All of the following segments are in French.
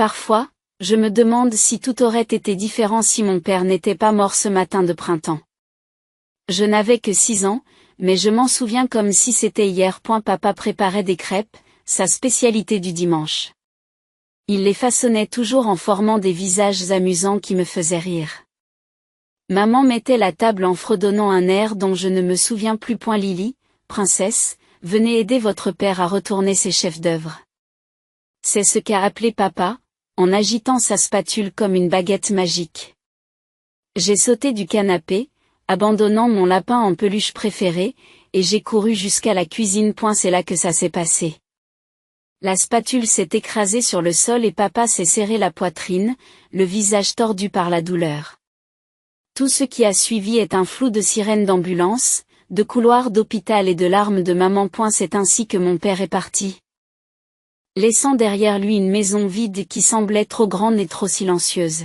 Parfois, je me demande si tout aurait été différent si mon père n'était pas mort ce matin de printemps. Je n'avais que 6 ans, mais je m'en souviens comme si c'était hier. Papa préparait des crêpes, sa spécialité du dimanche. Il les façonnait toujours en formant des visages amusants qui me faisaient rire. Maman mettait la table en fredonnant un air dont je ne me souviens plus. Lily, princesse, venez aider votre père à retourner ses chefs-d'œuvre. C'est ce qu'a appelé papa, en agitant sa spatule comme une baguette magique. J'ai sauté du canapé, abandonnant mon lapin en peluche préféré, et j'ai couru jusqu'à la cuisine. C'est là que ça s'est passé. La spatule s'est écrasée sur le sol et papa s'est serré la poitrine, le visage tordu par la douleur. Tout ce qui a suivi est un flou de sirènes d'ambulance, de couloirs d'hôpital et de larmes de maman. C'est ainsi que mon père est parti, laissant derrière lui une maison vide qui semblait trop grande et trop silencieuse.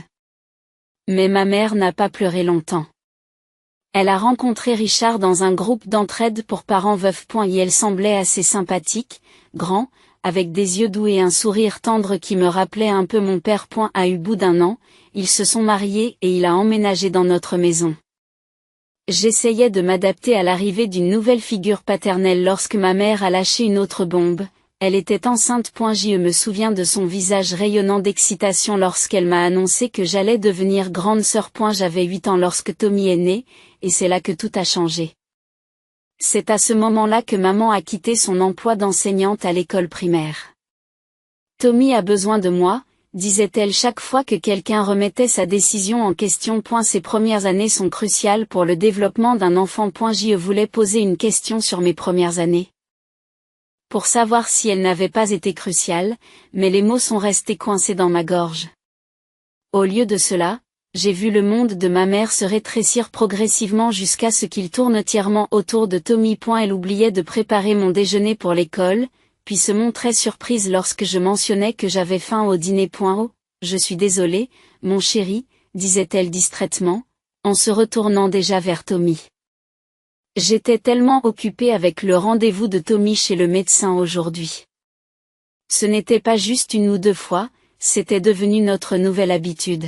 Mais ma mère n'a pas pleuré longtemps. Elle a rencontré Richard dans un groupe d'entraide pour parents veufs. Et elle semblait assez sympathique, grand, avec des yeux doux et un sourire tendre qui me rappelait un peu mon père. À bout d'1 an, ils se sont mariés et il a emménagé dans notre maison. J'essayais de m'adapter à l'arrivée d'une nouvelle figure paternelle lorsque ma mère a lâché une autre bombe. Elle était enceinte. Je me souviens de son visage rayonnant d'excitation lorsqu'elle m'a annoncé que j'allais devenir grande sœur. J'avais 8 ans lorsque Tommy est né, et c'est là que tout a changé. C'est à ce moment-là que maman a quitté son emploi d'enseignante à l'école primaire. Tommy a besoin de moi, disait-elle chaque fois que quelqu'un remettait sa décision en question. Ces premières années sont cruciales pour le développement d'un enfant. Je voulais poser une question sur mes premières années, pour savoir si elles n'avaient pas été cruciales, mais les mots sont restés coincés dans ma gorge. Au lieu de cela, j'ai vu le monde de ma mère se rétrécir progressivement jusqu'à ce qu'il tourne entièrement autour de Tommy. Elle oubliait de préparer mon déjeuner pour l'école, puis se montrait surprise lorsque je mentionnais que j'avais faim au dîner. Oh, je suis désolée, mon chéri, disait-elle distraitement, en se retournant déjà vers Tommy. J'étais tellement occupée avec le rendez-vous de Tommy chez le médecin aujourd'hui. Ce n'était pas juste 1 ou 2 fois, c'était devenu notre nouvelle habitude.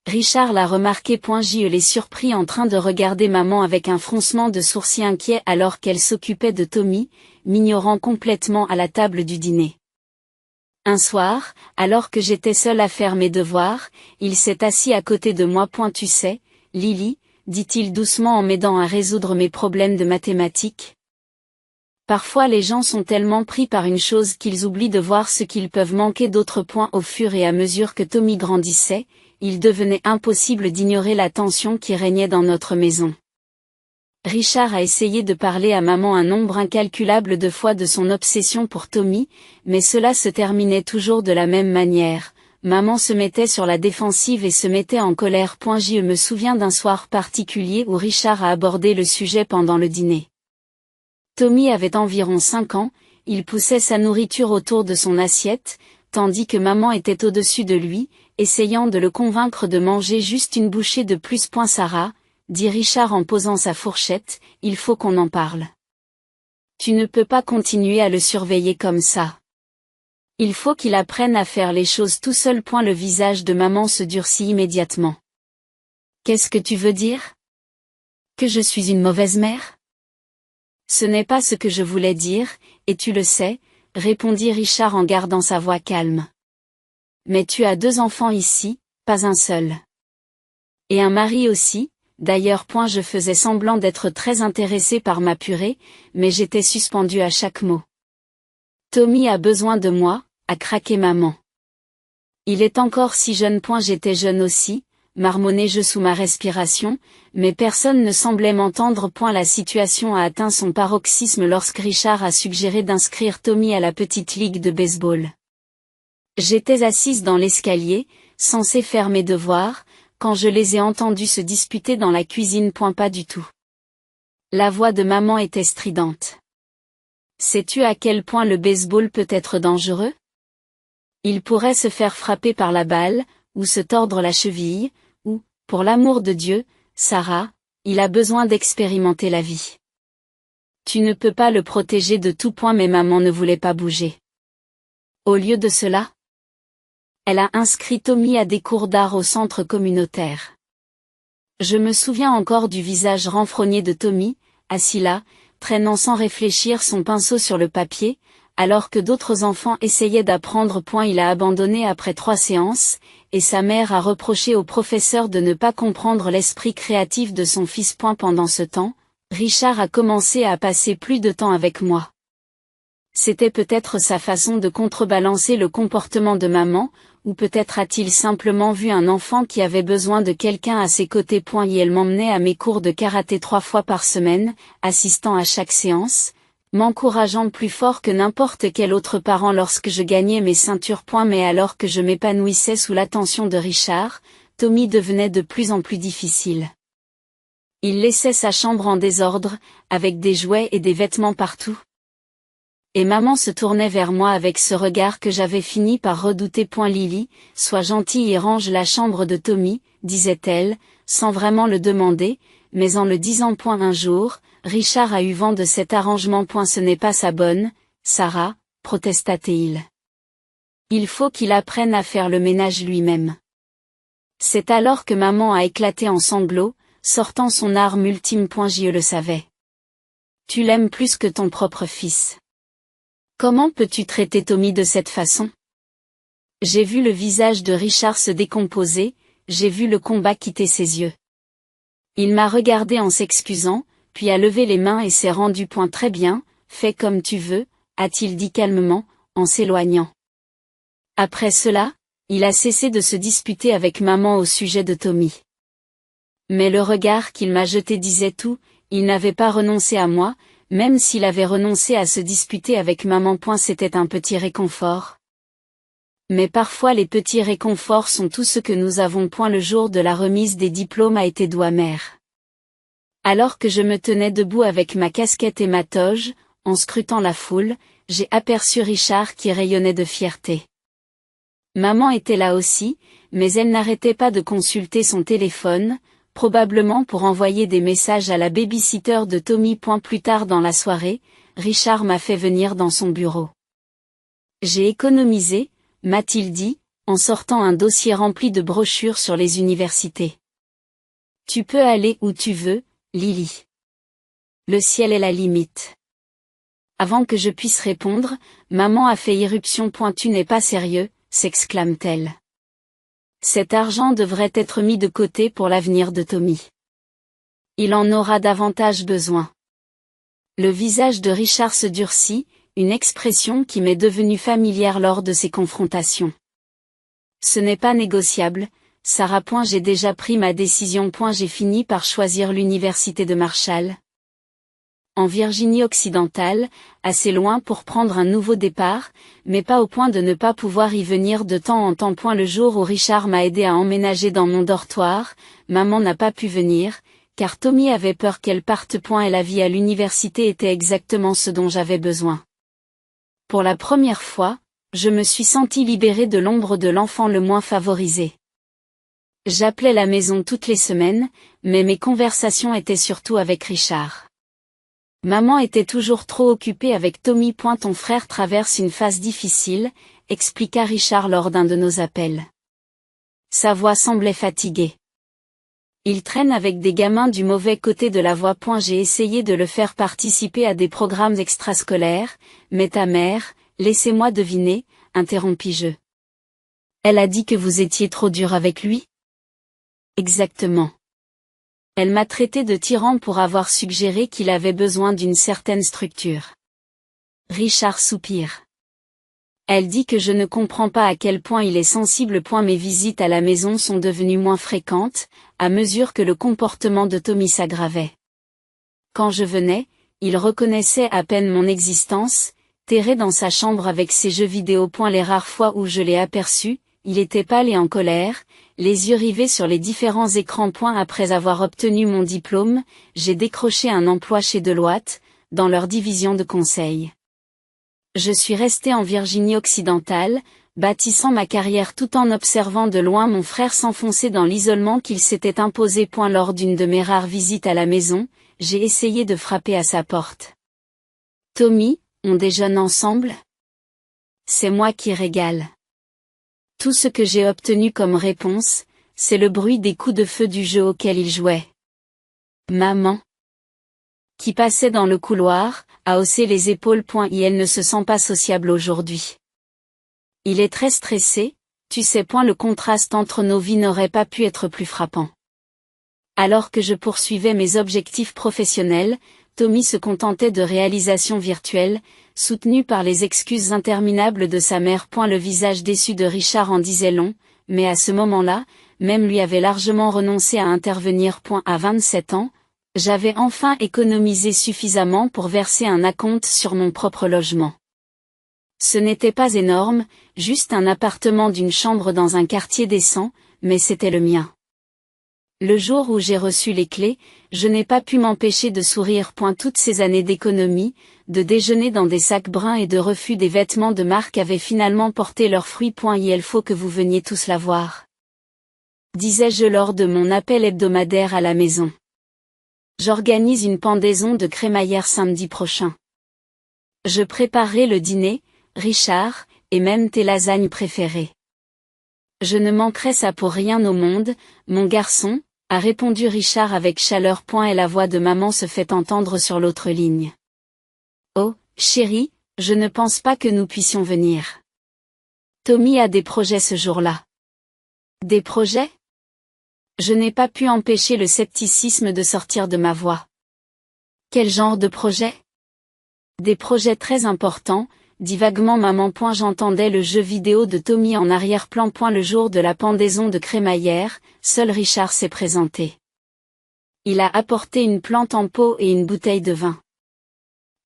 Richard l'a remarqué. Je l'ai surpris en train de regarder maman avec un froncement de sourcils inquiet alors qu'elle s'occupait de Tommy, m'ignorant complètement à la table du dîner. Un soir, alors que j'étais seule à faire mes devoirs, il s'est assis à côté de moi. Tu sais, Lily, dit-il doucement en m'aidant à résoudre mes problèmes de mathématiques. Parfois les gens sont tellement pris par une chose qu'ils oublient de voir ce qu'ils peuvent manquer d'autres. Au fur et à mesure que Tommy grandissait, il devenait impossible d'ignorer la tension qui régnait dans notre maison. Richard a essayé de parler à maman un nombre incalculable de fois de son obsession pour Tommy, mais cela se terminait toujours de la même manière. Maman se mettait sur la défensive et se mettait en colère. Je me souviens d'un soir particulier où Richard a abordé le sujet pendant le dîner. Tommy avait environ 5 ans, il poussait sa nourriture autour de son assiette, tandis que maman était au-dessus de lui, essayant de le convaincre de manger juste une bouchée de plus. Sarah, dit Richard en posant sa fourchette, il faut qu'on en parle. Tu ne peux pas continuer à le surveiller comme ça. Il faut qu'il apprenne à faire les choses tout seul. Le visage de maman se durcit immédiatement. Qu'est-ce que tu veux dire? Que je suis une mauvaise mère? Ce n'est pas ce que je voulais dire, et tu le sais, répondit Richard en gardant sa voix calme. Mais tu as 2 enfants ici, pas un seul. Et un mari aussi, d'ailleurs. Je faisais semblant d'être très intéressée par ma purée, mais j'étais suspendue à chaque mot. Tommy a besoin de moi, a craqué maman. Il est encore si jeune. J'étais jeune aussi, marmonnai-je sous ma respiration, mais personne ne semblait m'entendre. La situation a atteint son paroxysme lorsque Richard a suggéré d'inscrire Tommy à la petite ligue de baseball. J'étais assise dans l'escalier, censée faire mes devoirs, quand je les ai entendus se disputer dans la cuisine. Pas du tout. La voix de maman était stridente. Sais-tu à quel point le baseball peut être dangereux? Il pourrait se faire frapper par la balle, ou se tordre la cheville, ou, pour l'amour de Dieu, Sarah, il a besoin d'expérimenter la vie. Tu ne peux pas le protéger de tout. Mais maman ne voulait pas bouger. Au lieu de cela, Elle a inscrit Tommy à des cours d'art au centre communautaire. Je me souviens encore du visage renfrogné de Tommy, assis là, traînant sans réfléchir son pinceau sur le papier, alors que d'autres enfants essayaient d'apprendre. Il a abandonné après 3 séances, et sa mère a reproché au professeur de ne pas comprendre l'esprit créatif de son fils. Pendant ce temps, Richard a commencé à passer plus de temps avec moi. C'était peut-être sa façon de contrebalancer le comportement de maman, ou peut-être a-t-il simplement vu un enfant qui avait besoin de quelqu'un à ses côtés. Et elle m'emmenait à mes cours de karaté 3 fois par semaine, assistant à chaque séance, m'encourageant plus fort que n'importe quel autre parent lorsque je gagnais mes ceintures. Mais alors que je m'épanouissais sous l'attention de Richard, Tommy devenait de plus en plus difficile. Il laissait sa chambre en désordre, avec des jouets et des vêtements partout. Et maman se tournait vers moi avec ce regard que j'avais fini par redouter. Lily, sois gentille et range la chambre de Tommy, disait-elle, sans vraiment le demander, mais en le disant. Un jour, Richard a eu vent de cet arrangement. Ce n'est pas sa bonne, Sarah, protesta-t-il. Il faut qu'il apprenne à faire le ménage lui-même. C'est alors que maman a éclaté en sanglots, sortant son arme ultime. Je le savais. Tu l'aimes plus que ton propre fils. Comment peux-tu traiter Tommy de cette façon? J'ai vu le visage de Richard se décomposer, j'ai vu le combat quitter ses yeux. Il m'a regardé en s'excusant, puis a levé les mains et s'est rendu. Très bien, fais comme tu veux, a-t-il dit calmement, en s'éloignant. Après cela, il a cessé de se disputer avec maman au sujet de Tommy. Mais le regard qu'il m'a jeté disait tout, il n'avait pas renoncé à moi, même s'il avait renoncé à se disputer avec maman. C'était un petit réconfort. Mais parfois les petits réconforts sont tout ce que nous avons. Le jour de la remise des diplômes a été doux amer. Alors que je me tenais debout avec ma casquette et ma toge, en scrutant la foule, j'ai aperçu Richard qui rayonnait de fierté. Maman était là aussi, mais elle n'arrêtait pas de consulter son téléphone, probablement pour envoyer des messages à la baby-sitter de Tommy. Plus tard dans la soirée, Richard m'a fait venir dans son bureau. J'ai économisé, m'a-t-il dit, en sortant un dossier rempli de brochures sur les universités. Tu peux aller où tu veux, Lily. Le ciel est la limite. Avant que je puisse répondre, maman a fait irruption. Tu n'es pas sérieux, s'exclame-t-elle. Cet argent devrait être mis de côté pour l'avenir de Tommy. Il en aura davantage besoin. Le visage de Richard se durcit, une expression qui m'est devenue familière lors de ces confrontations. Ce n'est pas négociable, Sarah. J'ai déjà pris ma décision. J'ai fini par choisir l'université de Marshall. En Virginie occidentale, assez loin pour prendre un nouveau départ, mais pas au point de ne pas pouvoir y venir de temps en temps. Le jour où Richard m'a aidé à emménager dans mon dortoir, maman n'a pas pu venir, car Tommy avait peur qu'elle parte. Et la vie à l'université était exactement ce dont j'avais besoin. Pour la première fois, je me suis sentie libérée de l'ombre de l'enfant le moins favorisé. J'appelais la maison toutes les semaines, mais mes conversations étaient surtout avec Richard. Maman était toujours trop occupée avec Tommy. Ton frère traverse une phase difficile, expliqua Richard lors d'un de nos appels. Sa voix semblait fatiguée. Il traîne avec des gamins du mauvais côté de la voie. J'ai essayé de le faire participer à des programmes extrascolaires, mais ta mère, laissez-moi deviner, interrompis-je. Elle a dit que vous étiez trop dur avec lui? Exactement. Elle m'a traité de tyran pour avoir suggéré qu'il avait besoin d'une certaine structure. Richard soupire. Elle dit que je ne comprends pas à quel point il est sensible. Mes visites à la maison sont devenues moins fréquentes, à mesure que le comportement de Tommy s'aggravait. Quand je venais, il reconnaissait à peine mon existence, terré dans sa chambre avec ses jeux vidéo. Les rares fois où je l'ai aperçu, il était pâle et en colère, les yeux rivés sur les différents écrans. Après avoir obtenu mon diplôme, j'ai décroché un emploi chez Deloitte, dans leur division de conseil. Je suis restée en Virginie occidentale, bâtissant ma carrière tout en observant de loin mon frère s'enfoncer dans l'isolement qu'il s'était imposé. Lors d'une de mes rares visites à la maison, j'ai essayé de frapper à sa porte. Tommy, on déjeune ensemble? C'est moi qui régale. Tout ce que j'ai obtenu comme réponse, c'est le bruit des coups de feu du jeu auquel il jouait. Maman, qui passait dans le couloir, a haussé les épaules. Elle ne se sent pas sociable aujourd'hui. Il est très stressé, tu sais. Le contraste entre nos vies n'aurait pas pu être plus frappant. Alors que je poursuivais mes objectifs professionnels, Tommy se contentait de réalisations virtuelles, soutenu par les excuses interminables de sa mère. Le visage déçu de Richard en disait long, mais à ce moment-là, même lui avait largement renoncé à intervenir. À 27 ans, j'avais enfin économisé suffisamment pour verser un acompte sur mon propre logement. Ce n'était pas énorme, juste un appartement d'une chambre dans un quartier décent, mais c'était le mien. Le jour où j'ai reçu les clés, je n'ai pas pu m'empêcher de sourire. Toutes ces années d'économie, de déjeuner dans des sacs bruns et de refus des vêtements de marque avaient finalement porté leurs fruits. Il faut que vous veniez tous la voir, disais-je lors de mon appel hebdomadaire à la maison. J'organise une pendaison de crémaillère samedi prochain. Je préparerai le dîner, Richard, et même tes lasagnes préférées. Je ne manquerai ça pour rien au monde, mon garçon, a répondu Richard avec chaleur. Et la voix de maman se fait entendre sur l'autre ligne. Oh, chérie, je ne pense pas que nous puissions venir. Tommy a des projets ce jour-là. Des projets ? Je n'ai pas pu empêcher le scepticisme de sortir de ma voix. Quel genre de projet ? Des projets très importants, dit vaguement maman. J'entendais le jeu vidéo de Tommy en arrière-plan. Le jour de la pendaison de crémaillère, seul Richard s'est présenté. Il a apporté une plante en pot et une bouteille de vin.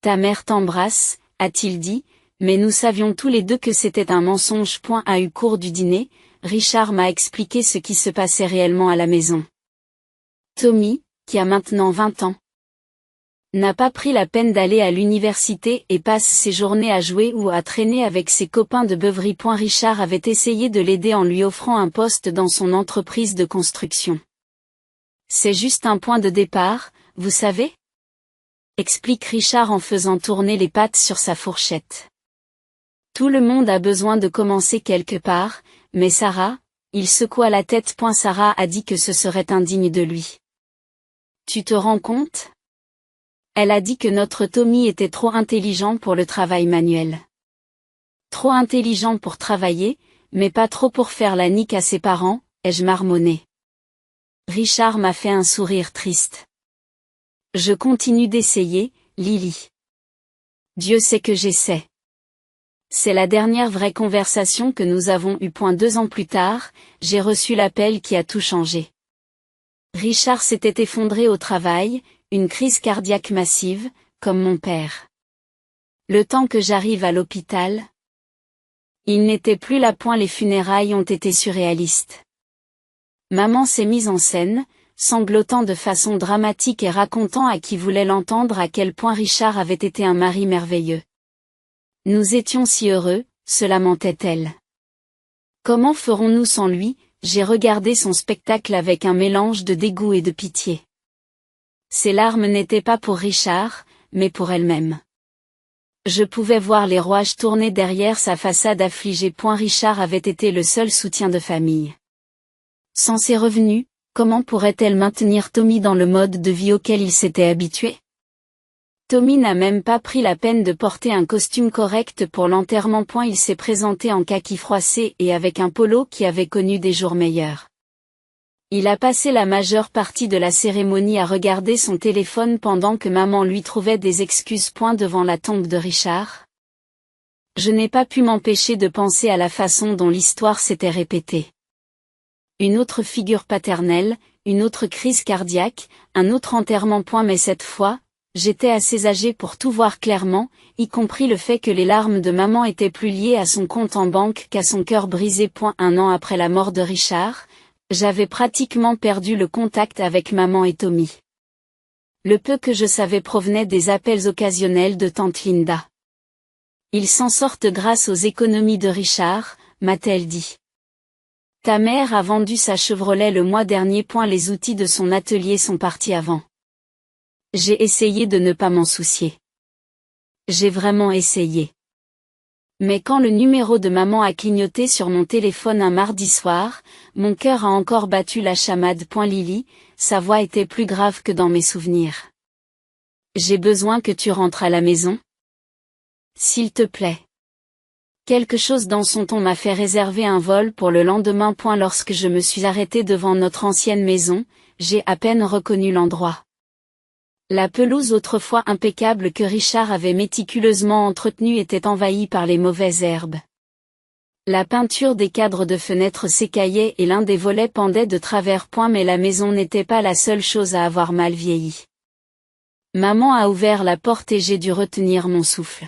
Ta mère t'embrasse, a-t-il dit, mais nous savions tous les deux que c'était un mensonge. À eu cours du dîner, Richard m'a expliqué ce qui se passait réellement à la maison. Tommy, qui a maintenant 20 ans, n'a pas pris la peine d'aller à l'université et passe ses journées à jouer ou à traîner avec ses copains de beuverie. Richard avait essayé de l'aider en lui offrant un poste dans son entreprise de construction. C'est juste un point de départ, vous savez ? Explique Richard en faisant tourner les pattes sur sa fourchette. Tout le monde a besoin de commencer quelque part, mais Sarah, il secoua la tête. Sarah a dit que ce serait indigne de lui. Tu te rends compte ? Elle a dit que notre Tommy était trop intelligent pour le travail manuel. Trop intelligent pour travailler, mais pas trop pour faire la nique à ses parents, ai-je marmonné. Richard m'a fait un sourire triste. Je continue d'essayer, Lily. Dieu sait que j'essaie. C'est la dernière vraie conversation que nous avons eue. 2 ans plus tard, j'ai reçu l'appel qui a tout changé. Richard s'était effondré au travail, une crise cardiaque massive, comme mon père. Le temps que j'arrive à l'hôpital, il n'était plus là. Les funérailles ont été surréalistes. Maman s'est mise en scène, sanglotant de façon dramatique et racontant à qui voulait l'entendre à quel point Richard avait été un mari merveilleux. Nous étions si heureux, se lamentait-elle. Comment ferons-nous sans lui ? J'ai regardé son spectacle avec un mélange de dégoût et de pitié. Ses larmes n'étaient pas pour Richard, mais pour elle-même. Je pouvais voir les rouages tourner derrière sa façade affligée. Richard avait été le seul soutien de famille. Sans ses revenus, comment pourrait-elle maintenir Tommy dans le mode de vie auquel il s'était habitué ? Tommy n'a même pas pris la peine de porter un costume correct pour l'enterrement. Il s'est présenté en kaki froissé et avec un polo qui avait connu des jours meilleurs. Il a passé la majeure partie de la cérémonie à regarder son téléphone pendant que maman lui trouvait des excuses. Devant la tombe de Richard. Je n'ai pas pu m'empêcher de penser à la façon dont l'histoire s'était répétée. Une autre figure paternelle, une autre crise cardiaque, un autre enterrement. Mais cette fois, j'étais assez âgée pour tout voir clairement, y compris le fait que les larmes de maman étaient plus liées à son compte en banque qu'à son cœur brisé. 1 an après la mort de Richard, j'avais pratiquement perdu le contact avec maman et Tommy. Le peu que je savais provenait des appels occasionnels de tante Linda. Ils s'en sortent grâce aux économies de Richard, m'a-t-elle dit. Ta mère a vendu sa Chevrolet le mois dernier. Les outils de son atelier sont partis avant. J'ai essayé de ne pas m'en soucier. J'ai vraiment essayé. Mais quand le numéro de maman a clignoté sur mon téléphone un mardi soir, mon cœur a encore battu la chamade. Lily, sa voix était plus grave que dans mes souvenirs. J'ai besoin que tu rentres à la maison. S'il te plaît. Quelque chose dans son ton m'a fait réserver un vol pour le lendemain. Lorsque je me suis arrêtée devant notre ancienne maison, j'ai à peine reconnu l'endroit. La pelouse autrefois impeccable que Richard avait méticuleusement entretenue était envahie par les mauvaises herbes. La peinture des cadres de fenêtres s'écaillait et l'un des volets pendait de travers. Mais la maison n'était pas la seule chose à avoir mal vieilli. Maman a ouvert la porte et j'ai dû retenir mon souffle.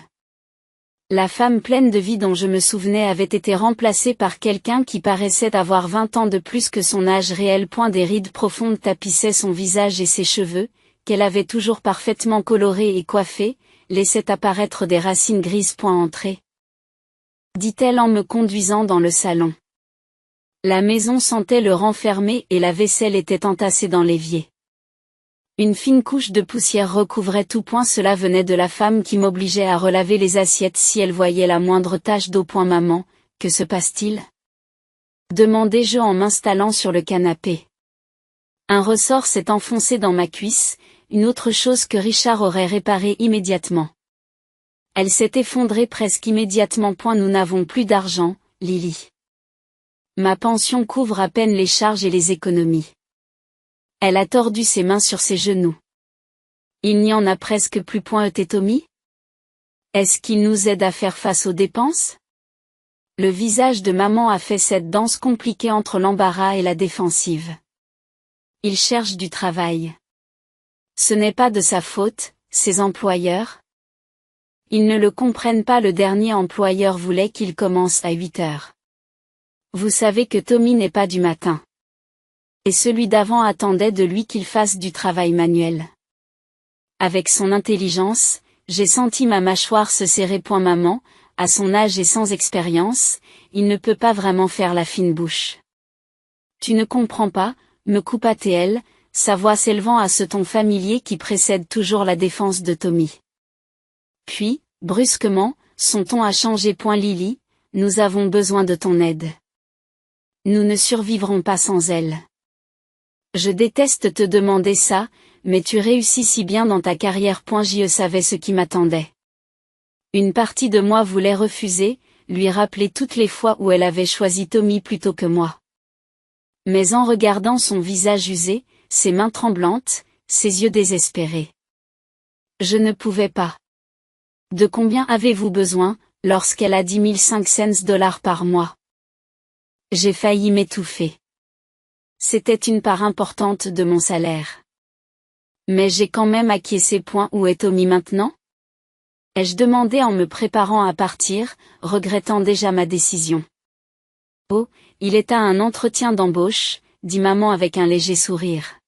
La femme pleine de vie dont je me souvenais avait été remplacée par quelqu'un qui paraissait avoir 20 ans de plus que son âge réel. Des rides profondes tapissaient son visage et ses cheveux, qu'elle avait toujours parfaitement colorés et coiffés, laissaient apparaître des racines grises. Entrez, dit-elle en me conduisant dans le salon. La maison sentait le renfermé et la vaisselle était entassée dans l'évier. Une fine couche de poussière recouvrait tout. Cela venait de la femme qui m'obligeait à relaver les assiettes si elle voyait la moindre tache d'eau. Maman, que se passe-t-il? Demandai-je en m'installant sur le canapé. Un ressort s'est enfoncé dans ma cuisse, une autre chose que Richard aurait réparée immédiatement. Elle s'est effondrée presque immédiatement. Nous n'avons plus d'argent, Lily. Ma pension couvre à peine les charges et les économies. Elle a tordu ses mains sur ses genoux. Il n'y en a presque plus. Et Tommy? Est-ce qu'il nous aide à faire face aux dépenses? Le visage de maman a fait cette danse compliquée entre l'embarras et la défensive. Il cherche du travail. Ce n'est pas de sa faute, ses employeurs. Ils ne le comprennent pas. Le dernier employeur voulait qu'il commence à 8 heures. Vous savez que Tommy n'est pas du matin. Et celui d'avant attendait de lui qu'il fasse du travail manuel. Avec son intelligence, j'ai senti ma mâchoire se serrer. Maman, à son âge et sans expérience, il ne peut pas vraiment faire la fine bouche. Tu ne comprends pas, me coupa-t-elle, sa voix s'élevant à ce ton familier qui précède toujours la défense de Tommy. Puis, brusquement, son ton a changé. Lily, nous avons besoin de ton aide. Nous ne survivrons pas sans elle. Je déteste te demander ça, mais tu réussis si bien dans ta carrière. Je savais ce qui m'attendait. Une partie de moi voulait refuser, lui rappeler toutes les fois où elle avait choisi Tommy plutôt que moi. Mais en regardant son visage usé, ses mains tremblantes, ses yeux désespérés, je ne pouvais pas. De combien avez-vous besoin, lorsqu'elle a 10 500 dollars par mois? J'ai failli m'étouffer. C'était une part importante de mon salaire. Mais j'ai quand même acquiescé. Où est Tommy maintenant? Ai-je demandé en me préparant à partir, regrettant déjà ma décision. Oh, il est à un entretien d'embauche, dit maman avec un léger sourire.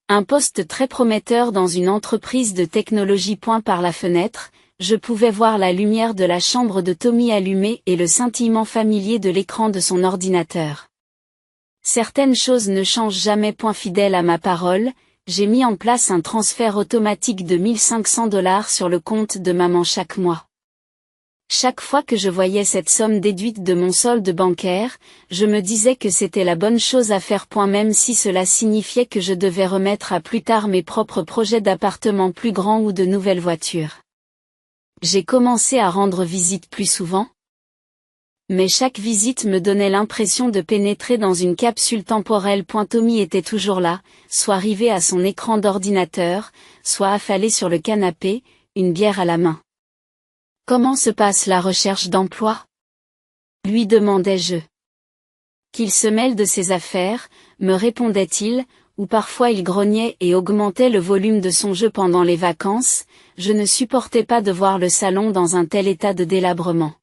Un poste très prometteur dans une entreprise de technologie. Par la fenêtre, je pouvais voir la lumière de la chambre de Tommy allumée et le scintillement familier de l'écran de son ordinateur. Certaines choses ne changent jamais. Fidèle à ma parole, j'ai mis en place un transfert automatique de 1 500 dollars sur le compte de maman chaque mois. Chaque fois que je voyais cette somme déduite de mon solde bancaire, je me disais que c'était la bonne chose à faire. Même si cela signifiait que je devais remettre à plus tard mes propres projets d'appartement plus grands ou de nouvelles voitures. J'ai commencé à rendre visite plus souvent. Mais chaque visite me donnait l'impression de pénétrer dans une capsule temporelle. Tommy était toujours là, soit rivé à son écran d'ordinateur, soit affalé sur le canapé, une bière à la main. Comment se passe la recherche d'emploi? Lui demandais-je. Qu'il se mêle de ses affaires, me répondait-il, ou parfois il grognait et augmentait le volume de son jeu pendant les vacances. Je ne supportais pas de voir le salon dans un tel état de délabrement.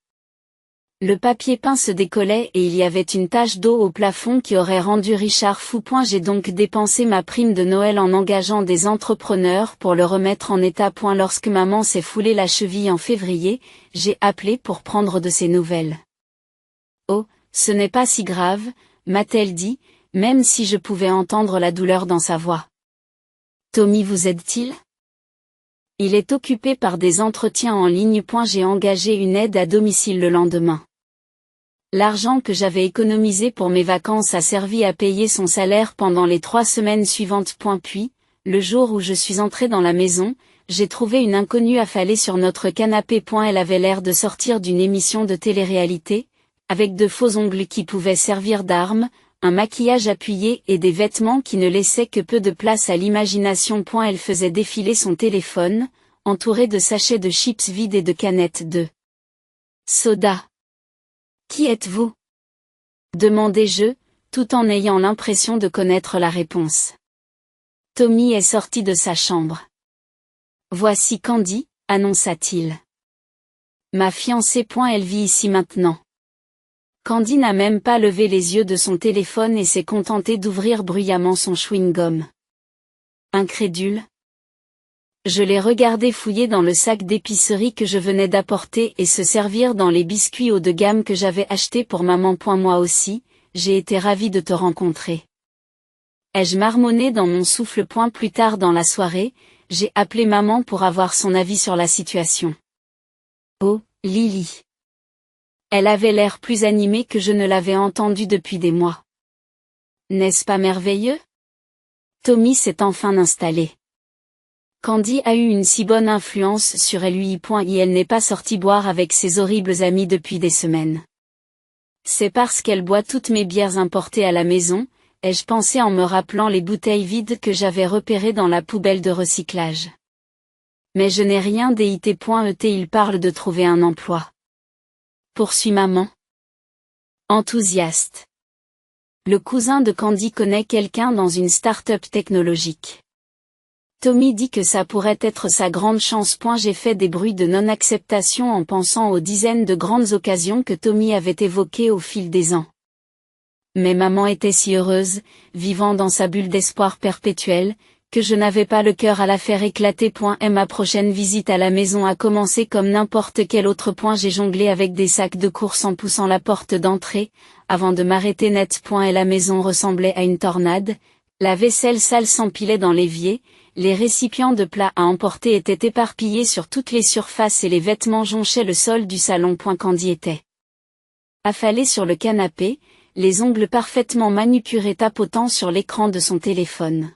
Le papier peint se décollait et il y avait une tache d'eau au plafond qui aurait rendu Richard fou. J'ai donc dépensé ma prime de Noël en engageant des entrepreneurs pour le remettre en état. Lorsque maman s'est foulée la cheville en février, j'ai appelé pour prendre de ses nouvelles. Oh, ce n'est pas si grave, m'a-t-elle dit, même si je pouvais entendre la douleur dans sa voix. Tommy vous aide-t-il? Il est occupé par des entretiens en ligne. J'ai engagé une aide à domicile le lendemain. L'argent que j'avais économisé pour mes vacances a servi à payer son salaire pendant les 3 semaines suivantes. Puis, le jour où je suis entrée dans la maison, j'ai trouvé une inconnue affalée sur notre canapé. Elle avait l'air de sortir d'une émission de télé-réalité, avec de faux ongles qui pouvaient servir d'armes, un maquillage appuyé et des vêtements qui ne laissaient que peu de place à l'imagination. Elle faisait défiler son téléphone, entouré de sachets de chips vides et de canettes de soda. « Qui êtes-vous » demandai-je, tout en ayant l'impression de connaître la réponse. Tommy est sorti de sa chambre. « Voici Candy » annonça-t-il. « Ma fiancée. Elle vit ici maintenant. » Candy n'a même pas levé les yeux de son téléphone et s'est contentée d'ouvrir bruyamment son chewing-gum. Incrédule. Je l'ai regardé fouiller dans le sac d'épicerie que je venais d'apporter et se servir dans les biscuits haut de gamme que j'avais achetés pour maman. Moi aussi, j'ai été ravie de te rencontrer. Ai-je marmonné dans mon souffle. Plus tard dans la soirée, j'ai appelé maman pour avoir son avis sur la situation. Oh, Lily. Elle avait l'air plus animée que je ne l'avais entendue depuis des mois. N'est-ce pas merveilleux? Tommy s'est enfin installé. Candy a eu une si bonne influence sur lui. Et elle n'est pas sortie boire avec ses horribles amis depuis des semaines. C'est parce qu'elle boit toutes mes bières importées à la maison, ai-je pensé en me rappelant les bouteilles vides que j'avais repérées dans la poubelle de recyclage. Mais je n'ai rien dit. Il parle de trouver un emploi. Poursuit maman. Enthousiaste. Le cousin de Candy connaît quelqu'un dans une start-up technologique. Tommy dit que ça pourrait être sa grande chance. J'ai fait des bruits de non-acceptation en pensant aux dizaines de grandes occasions que Tommy avait évoquées au fil des ans. Mais maman était si heureuse, vivant dans sa bulle d'espoir perpétuel, que je n'avais pas le cœur à la faire éclater. Et ma prochaine visite à la maison a commencé comme n'importe quel autre. J'ai jonglé avec des sacs de course en poussant la porte d'entrée, avant de m'arrêter net. Et la maison ressemblait à une tornade, la vaisselle sale s'empilait dans l'évier, les récipients de plats à emporter étaient éparpillés sur toutes les surfaces et les vêtements jonchaient le sol du salon. Candy était affalée sur le canapé, les ongles parfaitement manucurés tapotant sur l'écran de son téléphone.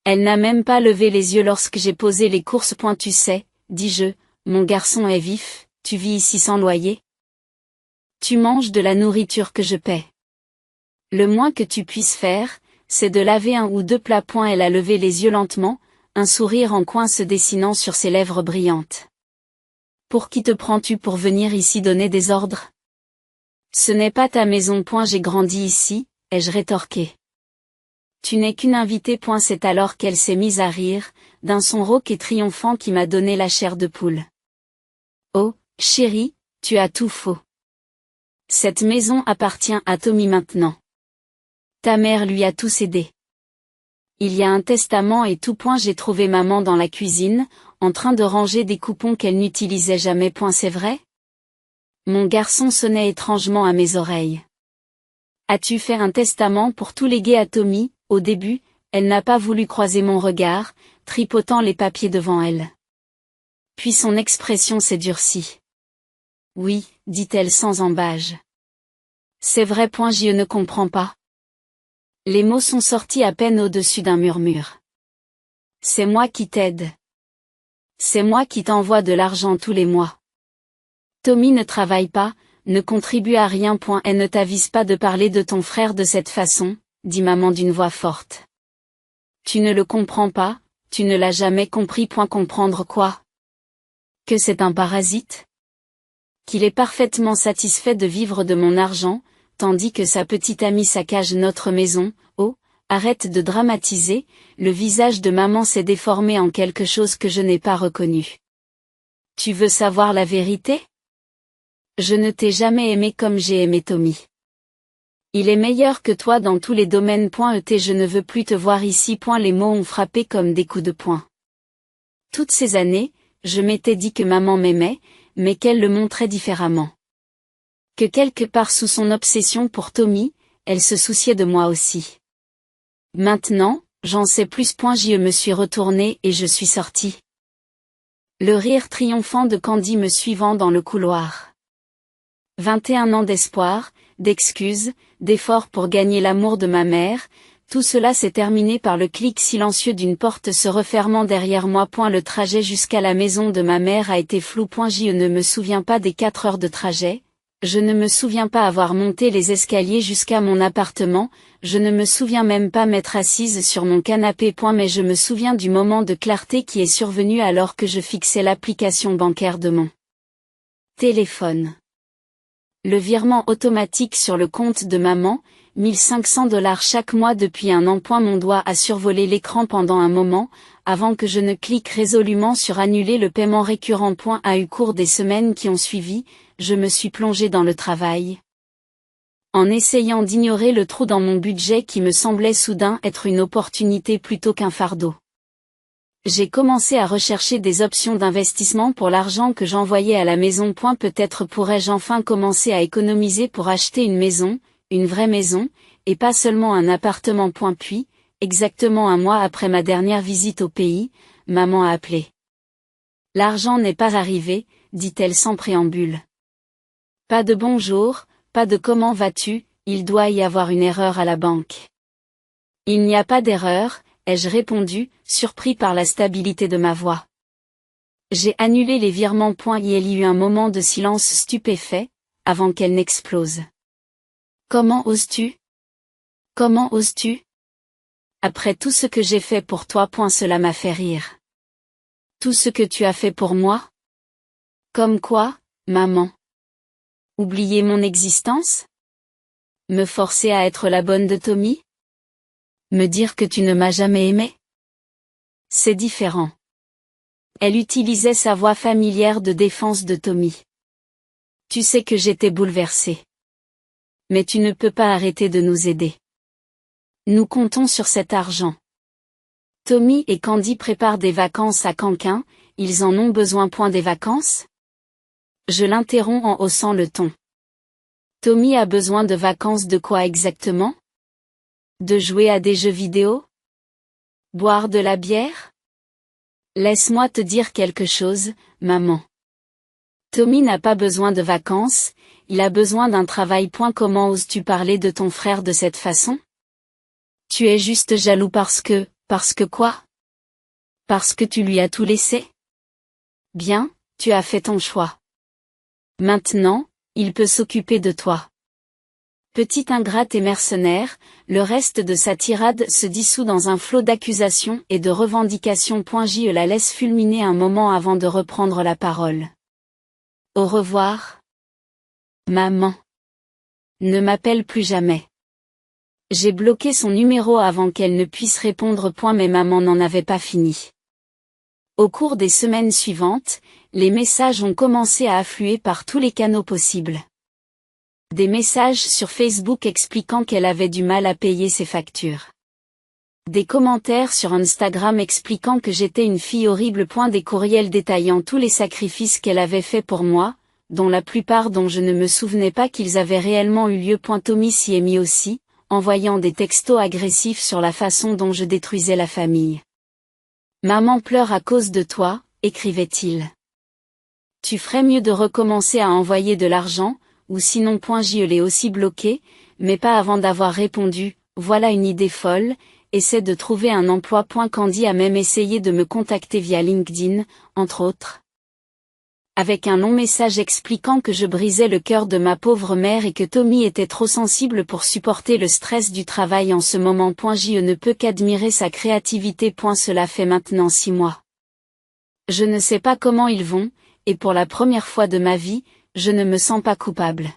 Elle n'a même pas levé les yeux lorsque j'ai posé les courses. Tu sais, dis-je, mon garçon est vif, tu vis ici sans loyer? Tu manges de la nourriture que je paie. Le moins que tu puisses faire, c'est de laver 1 ou 2 plats. Elle a levé les yeux lentement, un sourire en coin se dessinant sur ses lèvres brillantes. Pour qui te prends-tu pour venir ici donner des ordres? Ce n'est pas ta maison. J'ai grandi ici, ai-je rétorqué. Tu n'es qu'une invitée. C'est alors qu'elle s'est mise à rire, d'un son rauque et triomphant qui m'a donné la chair de poule. Oh, chérie, tu as tout faux. Cette maison appartient à Tommy maintenant. Ta mère lui a tout cédé. Il y a un testament et tout. J'ai trouvé maman dans la cuisine, en train de ranger des coupons qu'elle n'utilisait jamais. C'est vrai? Mon garçon sonnait étrangement à mes oreilles. As-tu fait un testament pour tout léguer à Tommy? Au début, elle n'a pas voulu croiser mon regard, tripotant les papiers devant elle. Puis son expression s'est durcie. Oui, dit-elle sans embâge. C'est vrai. Je ne comprends pas. Les mots sont sortis à peine au-dessus d'un murmure. C'est moi qui t'aide. C'est moi qui t'envoie de l'argent tous les mois. Tommy ne travaille pas, ne contribue à rien. Elle ne t'avise pas de parler de ton frère de cette façon, dit maman d'une voix forte. Tu ne le comprends pas, tu ne l'as jamais compris. Comprendre quoi? Que c'est un parasite? Qu'il est parfaitement satisfait de vivre de mon argent, tandis que sa petite amie saccage notre maison. Oh, arrête de dramatiser, le visage de maman s'est déformé en quelque chose que je n'ai pas reconnu. Tu veux savoir la vérité? Je ne t'ai jamais aimé comme j'ai aimé Tommy. Il est meilleur que toi dans tous les domaines. Je ne veux plus te voir ici. Les mots ont frappé comme des coups de poing. Toutes ces années, je m'étais dit que maman m'aimait, mais qu'elle le montrait différemment. Que quelque part sous son obsession pour Tommy, elle se souciait de moi aussi. Maintenant, j'en sais plus. Je me suis retournée et je suis sortie. Le rire triomphant de Candy me suivant dans le couloir. 21 ans d'espoir, d'excuses, d'efforts pour gagner l'amour de ma mère, tout cela s'est terminé par le clic silencieux d'une porte se refermant derrière moi. Le trajet jusqu'à la maison de ma mère a été flou. Je ne me souviens pas des 4 heures de trajet, je ne me souviens pas avoir monté les escaliers jusqu'à mon appartement, je ne me souviens même pas m'être assise sur mon canapé. Mais je me souviens du moment de clarté qui est survenu alors que je fixais l'application bancaire de mon téléphone. Le virement automatique sur le compte de maman, 1500 $ chaque mois depuis un an. Mon doigt a survolé l'écran pendant un moment, avant que je ne clique résolument sur annuler le paiement récurrent. Au cours des semaines qui ont suivi, je me suis plongée dans le travail. En essayant d'ignorer le trou dans mon budget qui me semblait soudain être une opportunité plutôt qu'un fardeau. J'ai commencé à rechercher des options d'investissement pour l'argent que j'envoyais à la maison. Peut-être pourrais-je enfin commencer à économiser pour acheter une maison, une vraie maison, et pas seulement un appartement. Puis, exactement un mois après ma dernière visite au pays, maman a appelé. L'argent n'est pas arrivé, dit-elle sans préambule. Pas de bonjour, pas de comment vas-tu, il doit y avoir une erreur à la banque. Il n'y a pas d'erreur, ai-je répondu, surpris par la stabilité de ma voix. J'ai annulé les virements. Il y eut un moment de silence stupéfait, avant qu'elle n'explose. Comment oses-tu? Comment oses-tu? Après tout ce que j'ai fait pour toi. Cela m'a fait rire. Tout ce que tu as fait pour moi? Comme quoi, maman? Oublier mon existence? Me forcer à être la bonne de Tommy? Me dire que tu ne m'as jamais aimé? C'est différent. Elle utilisait sa voix familière de défense de Tommy. Tu sais que j'étais bouleversée. Mais tu ne peux pas arrêter de nous aider. Nous comptons sur cet argent. Tommy et Candy préparent des vacances à Canquin, ils en ont besoin. Des vacances? Je l'interromps en haussant le ton. Tommy a besoin de vacances de quoi exactement? De jouer à des jeux vidéo? Boire de la bière? Laisse-moi te dire quelque chose, maman. Tommy n'a pas besoin de vacances, il a besoin d'un travail. Comment oses-tu parler de ton frère de cette façon? Tu es juste jaloux parce que quoi? Parce que tu lui as tout laissé? Bien, tu as fait ton choix. Maintenant, il peut s'occuper de toi. Petite ingrate et mercenaire, le reste de sa tirade se dissout dans un flot d'accusations et de revendications. Je la laisse fulminer un moment avant de reprendre la parole. Au revoir. Maman. Ne m'appelle plus jamais. J'ai bloqué son numéro avant qu'elle ne puisse répondre. Mais maman n'en avait pas fini. Au cours des semaines suivantes, les messages ont commencé à affluer par tous les canaux possibles. Des messages sur Facebook expliquant qu'elle avait du mal à payer ses factures. Des commentaires sur Instagram expliquant que j'étais une fille horrible. Des courriels détaillant tous les sacrifices qu'elle avait faits pour moi, dont la plupart dont je ne me souvenais pas qu'ils avaient réellement eu lieu. Tommy s'y est mis aussi, envoyant des textos agressifs sur la façon dont je détruisais la famille. Maman pleure à cause de toi, écrivait-il. Tu ferais mieux de recommencer à envoyer de l'argent, ou sinon. Je l'ai aussi bloqué, mais pas avant d'avoir répondu, voilà une idée folle, essaie de trouver un emploi. Candy a même essayé de me contacter via LinkedIn, entre autres. Avec un long message expliquant que je brisais le cœur de ma pauvre mère et que Tommy était trop sensible pour supporter le stress du travail en ce moment. Je ne peux qu'admirer sa créativité. Cela fait maintenant 6 mois. Je ne sais pas comment ils vont, et pour la première fois de ma vie, je ne me sens pas coupable.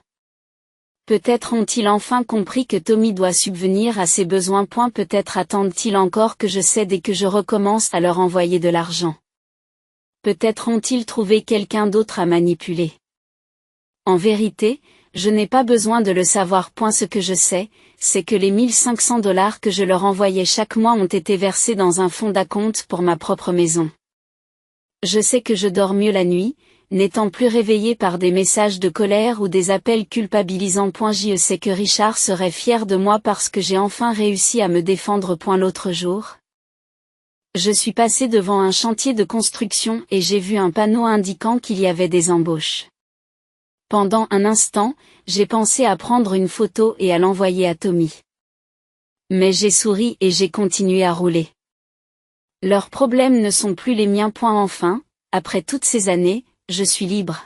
Peut-être ont-ils enfin compris que Tommy doit subvenir à ses besoins. Peut-être attendent-ils encore que je cède et que je recommence à leur envoyer de l'argent. Peut-être ont-ils trouvé quelqu'un d'autre à manipuler. En vérité, je n'ai pas besoin de le savoir. Ce que je sais, c'est que les 1500 $ que je leur envoyais chaque mois ont été versés dans un fonds d'acompte pour ma propre maison. Je sais que je dors mieux la nuit, n'étant plus réveillée par des messages de colère ou des appels culpabilisants. Je sais que Richard serait fier de moi parce que j'ai enfin réussi à me défendre. L'autre jour, Je suis passé devant un chantier de construction et j'ai vu un panneau indiquant qu'il y avait des embauches. Pendant un instant, j'ai pensé à prendre une photo et à l'envoyer à Tommy. Mais j'ai souri et j'ai continué à rouler. Leurs problèmes ne sont plus les miens. Enfin, après toutes ces années, je suis libre.